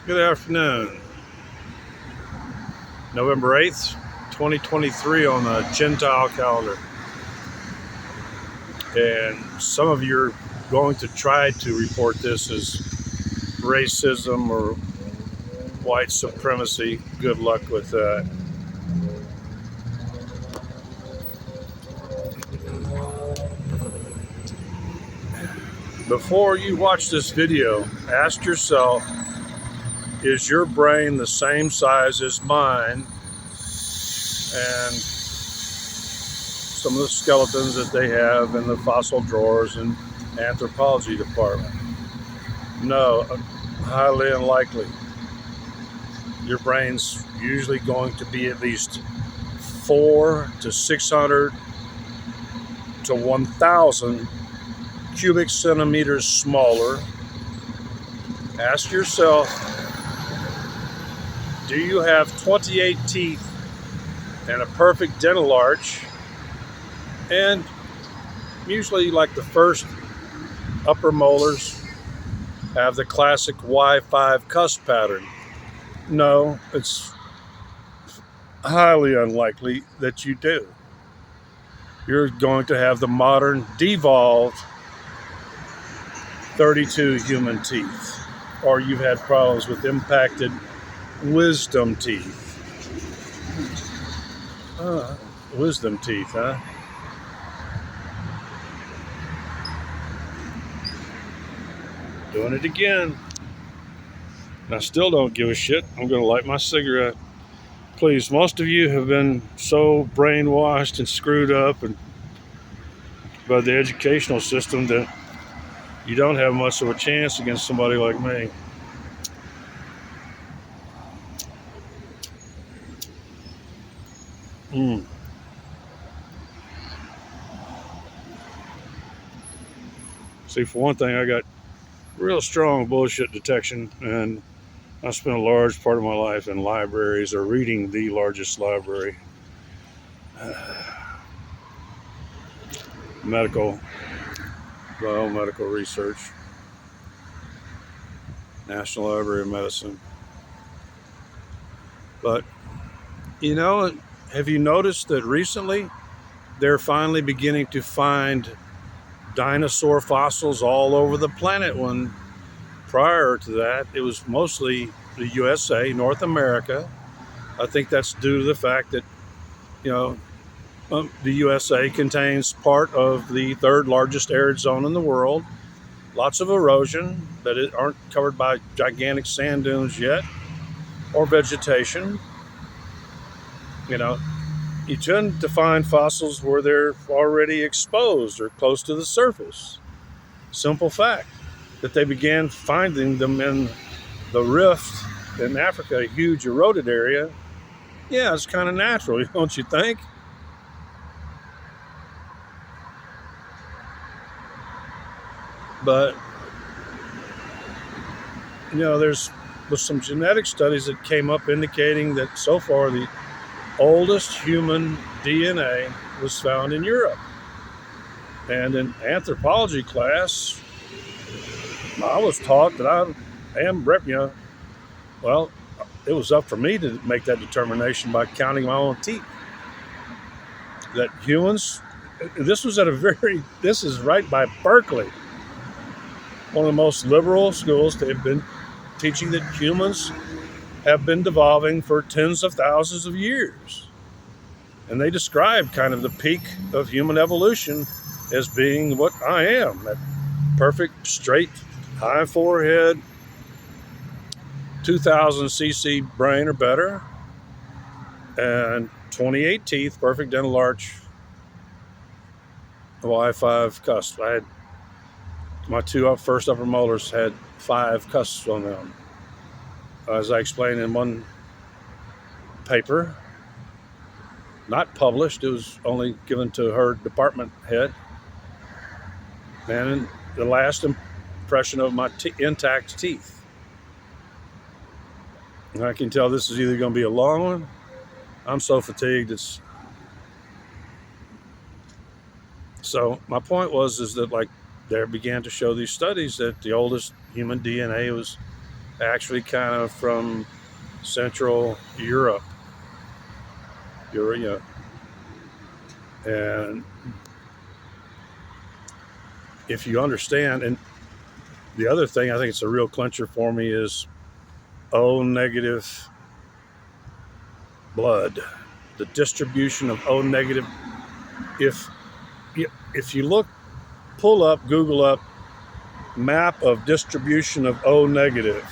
Good afternoon. November 8th, 2023 on the Gentile calendar. And some of you are going to try to report this as racism or white supremacy. Good luck with that. Before you watch this video, ask yourself, is your brain the same size as mine? And some of the skeletons that they have in the fossil drawers and anthropology department. No, highly unlikely. Your brain's usually going to be at least 4 to 600 to 1,000 cubic centimeters smaller. Ask yourself, do you have 28 teeth and a perfect dental arch? And usually, like the first upper molars have the classic Y5 cusp pattern. No, it's highly unlikely that you do. You're going to have the modern devolved 32 human teeth, or you've had problems with impacted wisdom teeth. Wisdom teeth, huh? Doing it again. And I still don't give a shit. I'm going to light my cigarette. Please, most of you have been so brainwashed and screwed up and by the educational system that you don't have much of a chance against somebody like me. See, for one thing, I got real strong bullshit detection, and I spent a large part of my life in libraries or reading the largest library. Medical, biomedical research, National Library of Medicine. But, have you noticed that recently they're finally beginning to find dinosaur fossils all over the planet, when prior to that it was mostly the USA, North America? I think that's due to the fact that, the USA contains part of the third largest arid zone in the world. Lots of erosion that aren't covered by gigantic sand dunes yet, or vegetation. You tend to find fossils where they're already exposed or close to the surface. Simple fact that they began finding them in the rift in Africa, a huge eroded area. Yeah, it's kind of natural, don't you think? But, there's some genetic studies that came up indicating that so far the oldest human DNA was found in Europe. And in anthropology class, I was taught that I am, well, it was up for me to make that determination by counting my own teeth. That humans, this is right by Berkeley, one of the most liberal schools. They've been teaching that humans have been devolving for tens of thousands of years. And they describe kind of the peak of human evolution as being what I am, that perfect, straight, high forehead, 2,000 cc brain or better, and 28 teeth, perfect dental arch, Y5 cusp. I had my two first upper molars had 5 cusps on them. As I explained in one paper, not published, it was only given to her department head. And the last impression of my intact teeth. And I can tell this is either going to be a long one. I'm so fatigued. So my point is that, like, there began to show these studies that the oldest human DNA was actually kind of from Central Europe. And if you understand, and the other thing I think it's a real clincher for me is O negative blood, the distribution of O negative. If if you Google up map of distribution of O negative,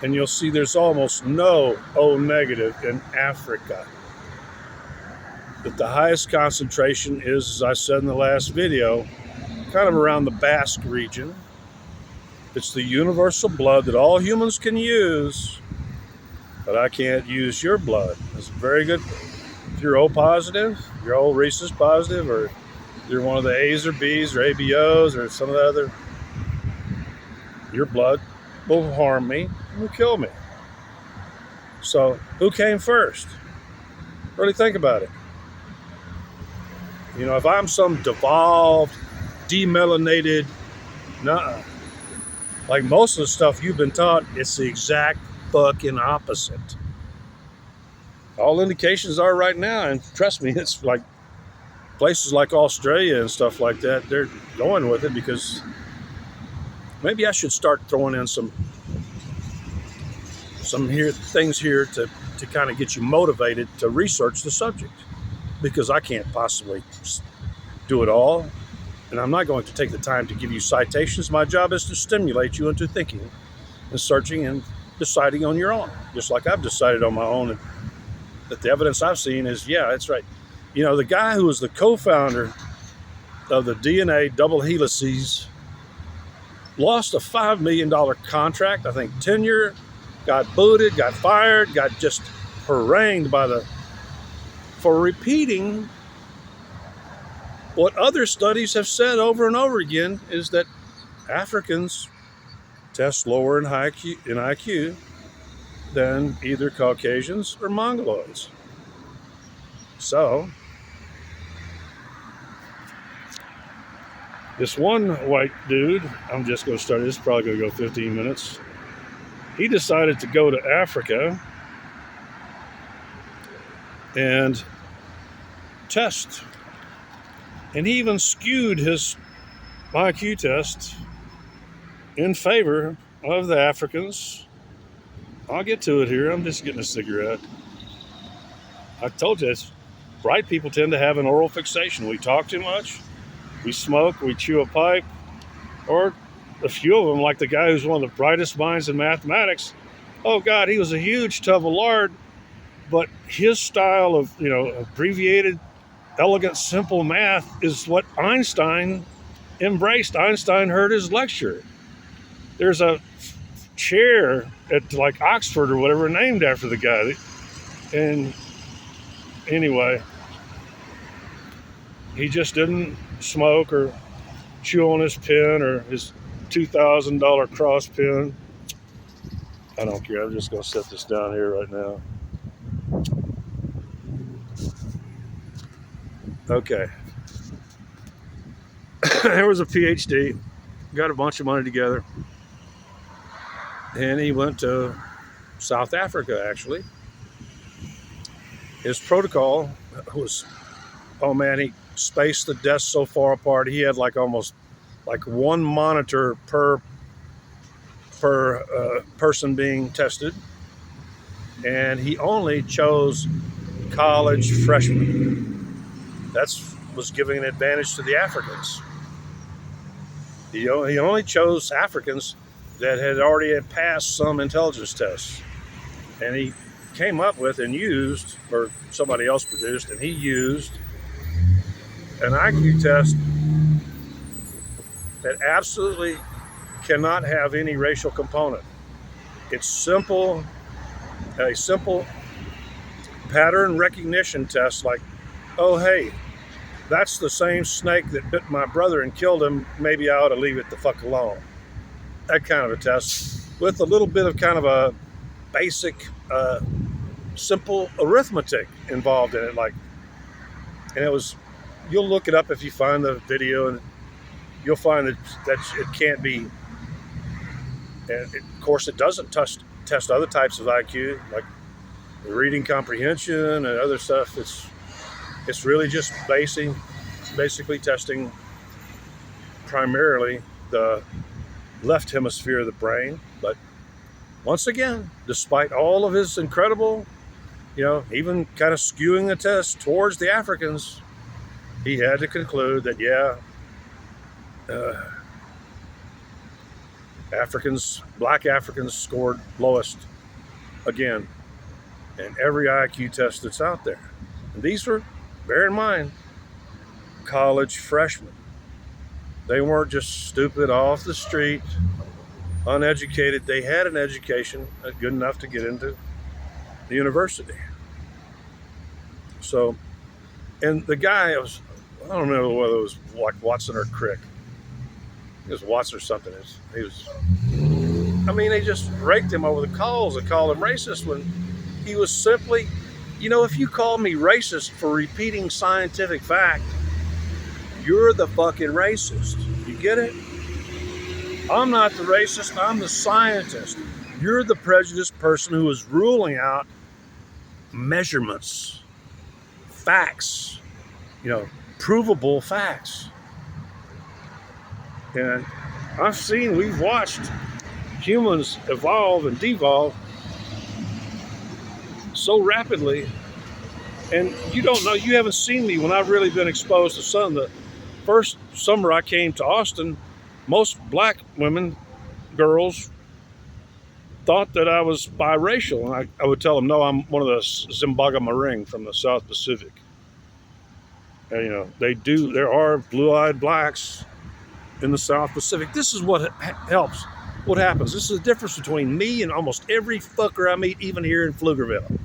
and you'll see there's almost no O negative in Africa. That the highest concentration is, as I said in the last video, kind of around the Basque region. It's the universal blood that all humans can use, but I can't use your blood. It's very good. If you're O positive, you're O rhesus positive, or you're one of the A's or B's or ABOs or some of the other, your blood will harm me and will kill me. So who came first? Really think about it. You know, if I'm some devolved, demyelinated, like most of the stuff you've been taught, it's the exact fucking opposite. All indications are right now, and trust me, it's like places like Australia and stuff like that, they're going with it, because maybe I should start throwing in some things here to kind of get you motivated to research the subject, because I can't possibly do it all, and I'm not going to take the time to give you citations. My job is to stimulate you into thinking and searching and deciding on your own, just like I've decided on my own, and that the evidence I've seen is, yeah, that's right. You know, the guy who was the co-founder of the DNA double helices lost a $5 million contract, I think tenure, got booted, got fired, got just harangued for repeating what other studies have said over and over again, is that Africans test lower in IQ than either Caucasians or Mongoloids. So, this one white dude, I'm just going to start, this is probably going to go 15 minutes. He decided to go to Africa and test. And he even skewed his IQ test in favor of the Africans. I'll get to it here. I'm just getting a cigarette. I told you, bright people tend to have an oral fixation. We talk too much, we smoke, we chew a pipe, or a few of them, like the guy who's one of the brightest minds in mathematics. Oh God, he was a huge tub of lard, but his style of, abbreviated, elegant, simple math is what Einstein embraced. Einstein heard his lecture. There's a chair at like Oxford or whatever named after the guy. And anyway, he just didn't smoke or chew on his pen or his $2,000 cross pen. I don't care. I'm just going to set this down here right now. Okay. There was a PhD, got a bunch of money together, and he went to South Africa, actually. His protocol was, oh man, he spaced the desks so far apart. He had almost one monitor per person being tested, and he only chose college freshmen. That was giving an advantage to the Africans. He only chose Africans that had already passed some intelligence tests. And he came up with and used, or somebody else produced, and he used an IQ test that absolutely cannot have any racial component. It's simple, a simple pattern recognition test, like, oh, hey, that's the same snake that bit my brother and killed him. Maybe I ought to leave it the fuck alone. That kind of a test with a little bit of kind of a basic, simple arithmetic involved in it. And it was, you'll look it up if you find the video, and you'll find that it can't be And of course, it doesn't test other types of IQ, like reading comprehension and other stuff. It's really just basically testing primarily the left hemisphere of the brain. But once again, despite all of his incredible, even kind of skewing the test towards the Africans, he had to conclude that, black Africans scored lowest again in every IQ test that's out there. And these were, bear in mind, college freshmen. They weren't just stupid off the street, uneducated. They had an education good enough to get into the university. So, and the guy I don't know whether it was like Watson or Crick. It was Watson or something. They just raked him over the coals and called him racist when he was simply, if you call me racist for repeating scientific fact, you're the fucking racist. You get it? I'm not the racist, I'm the scientist. You're the prejudiced person who is ruling out measurements, facts, provable facts. And we've watched humans evolve and devolve so rapidly. And you don't know, you haven't seen me when I've really been exposed to sun. The first summer I came to Austin, most black women, girls, thought that I was biracial. And I would tell them, no, I'm one of the Zimbaga Maring from the South Pacific. And, there are blue-eyed blacks in the South Pacific. This is what helps. What happens? This is the difference between me and almost every fucker I meet, even here in Pflugerville,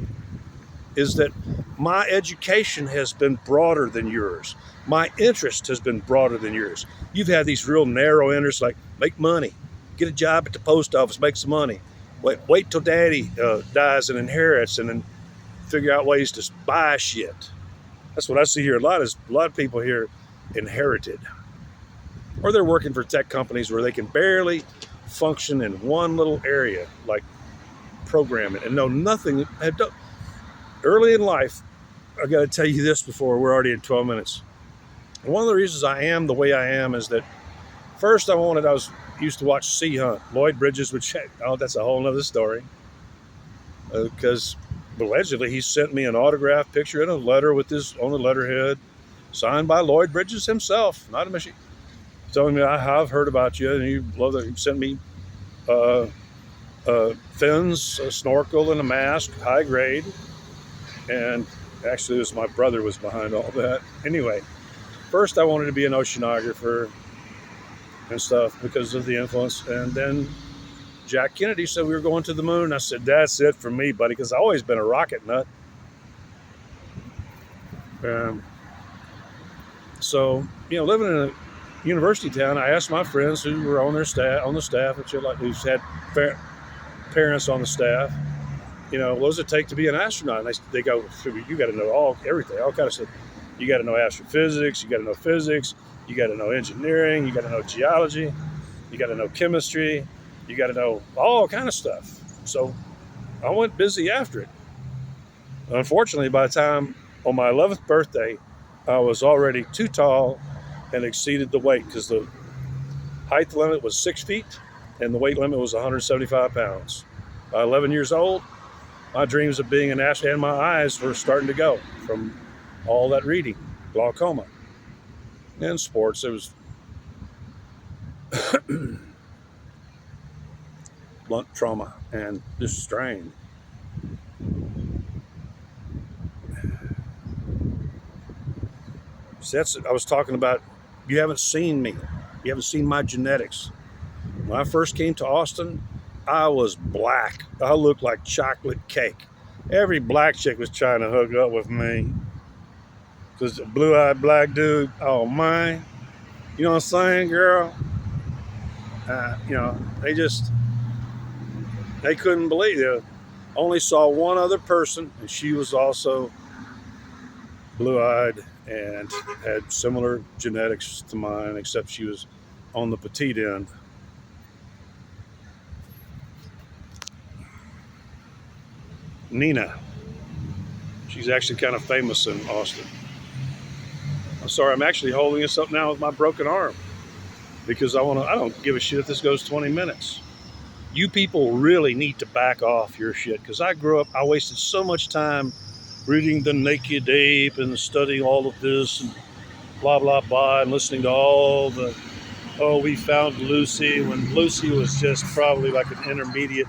is that my education has been broader than yours. My interest has been broader than yours. You've had these real narrow interests, like make money, get a job at the post office, make some money. Wait till daddy dies and inherits, and then figure out ways to buy shit. That's what I see here. A lot of people here inherited, or they're working for tech companies where they can barely function in one little area, like programming, and know nothing. Early in life, I got to tell you this before we're already at 12 minutes. One of the reasons I am the way I am is that first I used to watch Sea Hunt, Lloyd Bridges, that's a whole nother story. Because allegedly he sent me an autographed picture and a letter on the letterhead, signed by Lloyd Bridges himself, not a machine, telling me, I've heard about you and you love that. He sent me fins, a snorkel, and a mask, high grade. And actually, it was my brother was behind all that. Anyway, first I wanted to be an oceanographer and stuff because of the influence. And then Jack Kennedy said we were going to the moon. I said, that's it for me, buddy, because I've always been a rocket nut. So, living in a university town, I asked my friends who were on the staff, and shit, like who's had parents on the staff, what does it take to be an astronaut? And they go, you got to know everything, all kinds of stuff. You got to know astrophysics, you got to know physics, you got to know engineering, you got to know geology, you got to know chemistry, you got to know all kind of stuff. So I went busy after it. Unfortunately, by the time on my 11th birthday, I was already too tall and exceeded the weight, because the height limit was 6 feet and the weight limit was 175 pounds. By 11 years old, my dreams of being an astronaut and my eyes were starting to go from all that reading, glaucoma, and sports. It was blunt trauma and just strain. So I was talking about, you haven't seen me. You haven't seen my genetics. When I first came to Austin, I was black. I looked like chocolate cake. Every black chick was trying to hook up with me. Because a blue-eyed black dude, oh my. You know what I'm saying, girl? They couldn't believe it. Only saw one other person, and she was also blue-eyed and had similar genetics to mine, except she was on the petite end. Nina. She's actually kind of famous in Austin. I'm sorry, I'm actually holding this up now with my broken arm because I don't give a shit if this goes 20 minutes. You people really need to back off your shit because I wasted so much time reading the Naked Ape and studying all of this and blah, blah, blah, and listening to all the, oh, we found Lucy, when Lucy was just probably like an intermediate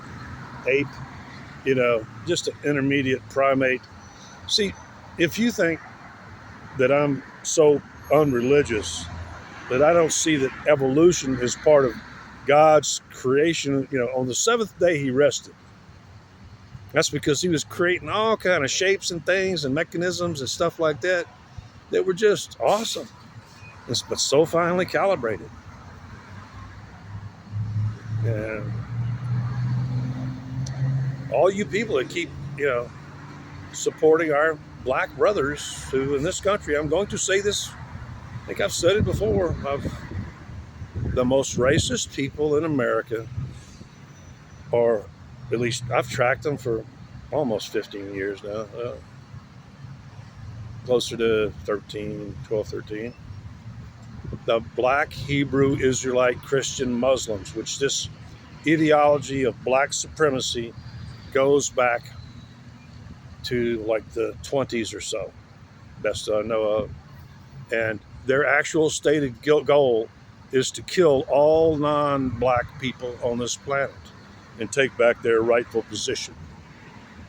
ape, just an intermediate primate. See, if you think that I'm so unreligious that I don't see that evolution is part of God's creation, on the seventh day he rested. That's because he was creating all kind of shapes and things and mechanisms and stuff like that were just awesome, but so finely calibrated. And all you people that keep, supporting our black brothers who in this country, I'm going to say this, I think I've said it before, of the most racist people in America, or at least I've tracked them for almost 15 years now, closer to 12, 13. The black Hebrew Israelite Christian Muslims, which this ideology of black supremacy goes back to like the 20s or so, best I know of. And their actual stated goal is to kill all non-black people on this planet and take back their rightful position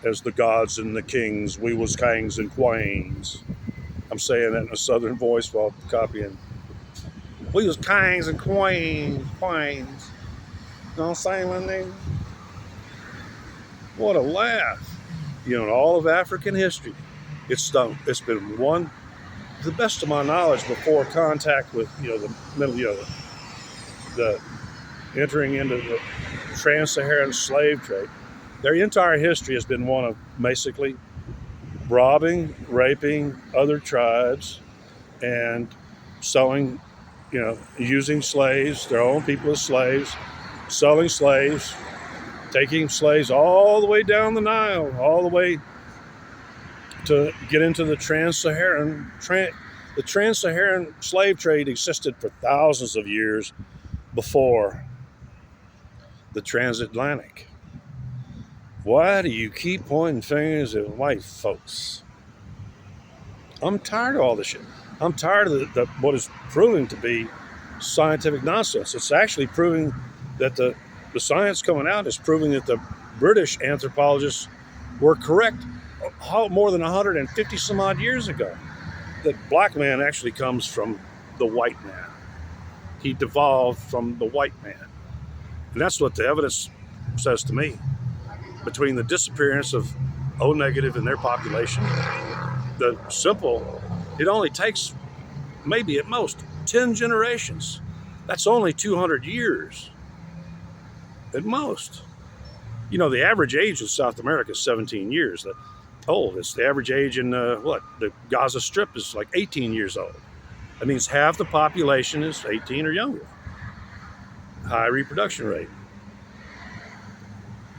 as the gods and the kings. We was kings and queens. I'm saying that in a southern voice while copying. We was kings and queens. You know what I'm saying, my name? What a laugh. In all of African history, it's been one, to the best of my knowledge, before contact with, the middle, the entering into the trans-Saharan slave trade. Their entire history has been one of basically robbing, raping other tribes and selling, using slaves, their own people as slaves, selling slaves, taking slaves all the way down the Nile, all the way to get into the trans-Saharan. The trans-Saharan slave trade existed for thousands of years before the transatlantic. Why do you keep pointing fingers at white folks? I'm tired of all this shit. I'm tired of what is proving to be scientific nonsense. It's actually proving that the science coming out is proving that the British anthropologists were correct more than 150 some odd years ago. That black man actually comes from the white man. He devolved from the white man. And that's what the evidence says to me. Between the disappearance of O negative in their population, it only takes maybe at most 10 generations. That's only 200 years at most. The average age of South America is 17 years. It's the average age in the Gaza Strip is like 18 years old. That means half the population is 18 or younger. High reproduction rate.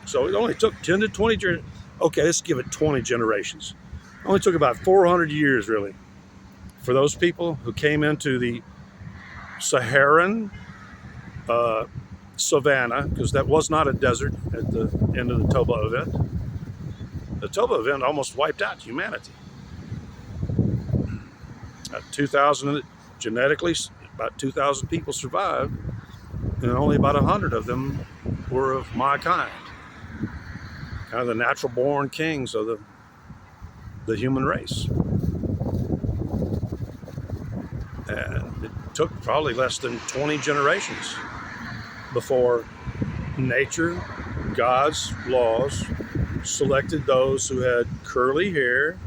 So it only took 10 to 20, okay, let's give it 20 generations. It only took about 400 years, really, for those people who came into the Saharan savannah, because that was not a desert at the end of the Toba event. The Toba event almost wiped out humanity. 2,000, genetically, about 2,000 people survived, and only about 100 of them were of my kind. Kind of the natural born kings of the human race. And it took probably less than 20 generations before nature, God's laws, selected those who had curly hair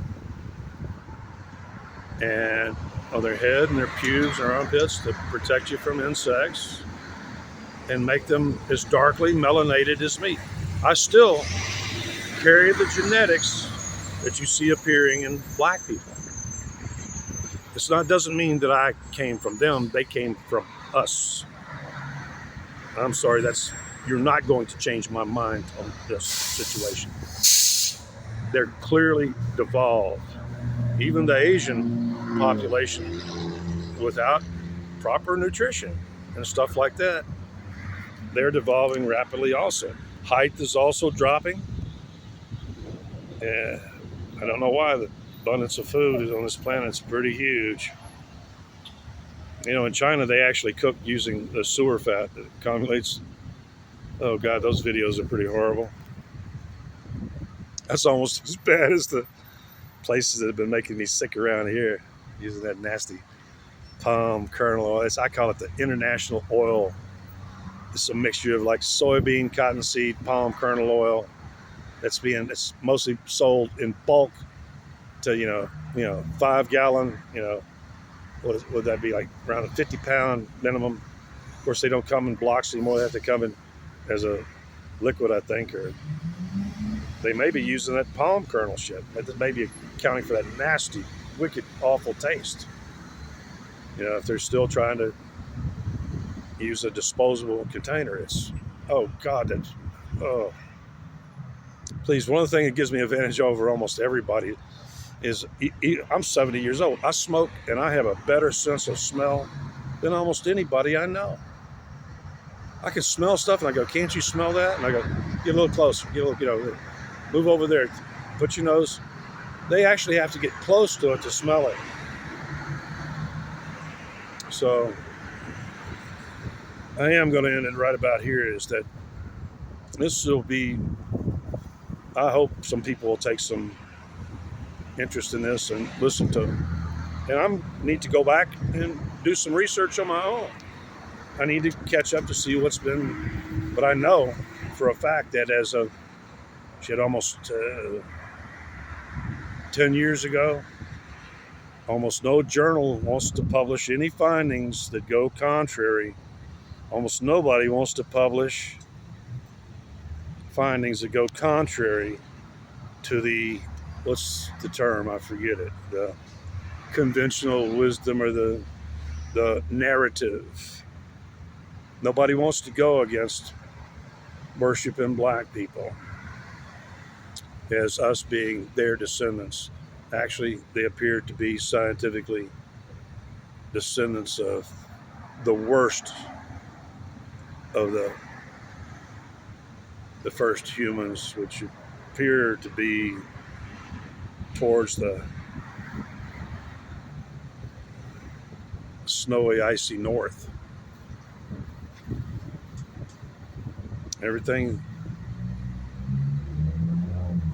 and on their head and their pubes and their armpits to protect you from insects and make them as darkly melanated as me. I still carry the genetics that you see appearing in black people. Doesn't mean that I came from them, they came from us. I'm sorry, you're not going to change my mind on this situation. they're clearly devolved. Even the Asian population, without proper nutrition and stuff like that, they're devolving rapidly also. Height is also dropping. And I don't know why. The abundance of food on this planet is pretty huge. In China, they actually cook using the sewer fat that accumulates. Oh, God, those videos are pretty horrible. That's almost as bad as the places that have been making me sick around here, using that nasty palm kernel oil. I call it the international oil. It's a mixture of like soybean, cottonseed, palm kernel oil. It's mostly sold in bulk to 5 gallon. What would that be, like around a 50-pound minimum? Of course, they don't come in blocks anymore. They have to come in as a liquid, I think, or they may be using that palm kernel shit. That may be accounting for that nasty, wicked, awful taste. If they're still trying to use a disposable container, oh God, oh. Please, one of the things that gives me advantage over almost everybody is I'm 70 years old. I smoke and I have a better sense of smell than almost anybody I know. I can smell stuff and I go, can't you smell that? And I go, get a little closer, move over there, put your nose. They actually have to get close to it to smell it. So I am going to end it right about here, is that this will be, I hope some people will take some interest in this and listen to it. And I need to go back and do some research on my own. I need to catch up to see what's been, but I know for a fact that as of almost 10 years ago, almost no journal wants to publish any findings that go contrary. Almost nobody wants to publish findings that go contrary to the, what's the term? I forget it. The conventional wisdom or the narrative. Nobody wants to go against worshiping black people as us being their descendants. Actually, they appear to be scientifically descendants of the worst of the first humans, which appear to be towards the snowy, icy north. Everything,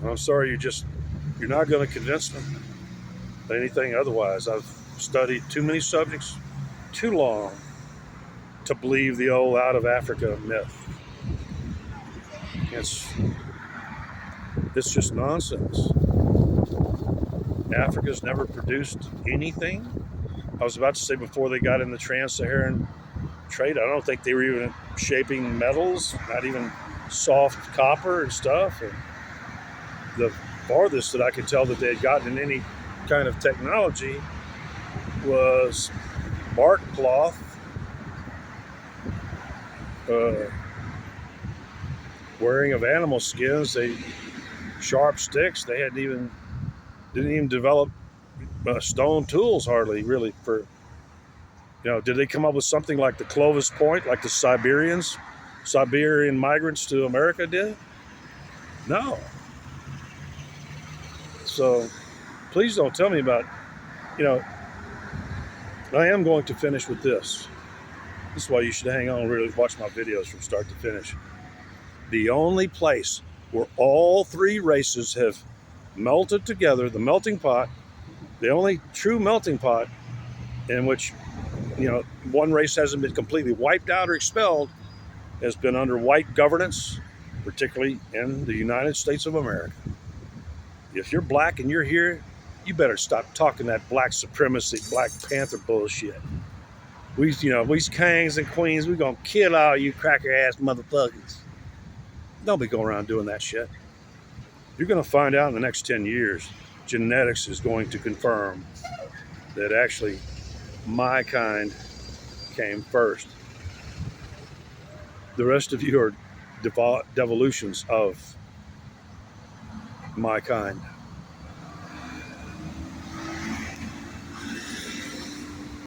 I'm sorry, you're not going to convince me of anything otherwise. I've studied too many subjects too long to believe the old out of Africa myth. It's just nonsense. Africa's never produced anything. I was about to say, before they got in the trans-Saharan trade, I don't think they were even shaping metals, not even soft copper and stuff. And the farthest that I could tell that they had gotten in any kind of technology was bark cloth, wearing of animal skins, sharp sticks. They didn't even develop stone tools hardly, really. For did they come up with something like the Clovis Point, like the Siberian migrants to America did? No. So please don't tell me about, I am going to finish with this. This is why you should hang on and really watch my videos from start to finish. The only place where all three races have melted together, the melting pot, the only true melting pot in which, one race hasn't been completely wiped out or expelled, has been under white governance, particularly in the United States of America. If you're black and you're here, you better stop talking that black supremacy, Black Panther bullshit. We's kings and queens. We're going to kill all you cracker-ass motherfuckers. Don't be going around doing that shit. You're going to find out in the next 10 years, genetics is going to confirm that actually my kind came first. The rest of you are devolutions of my kind.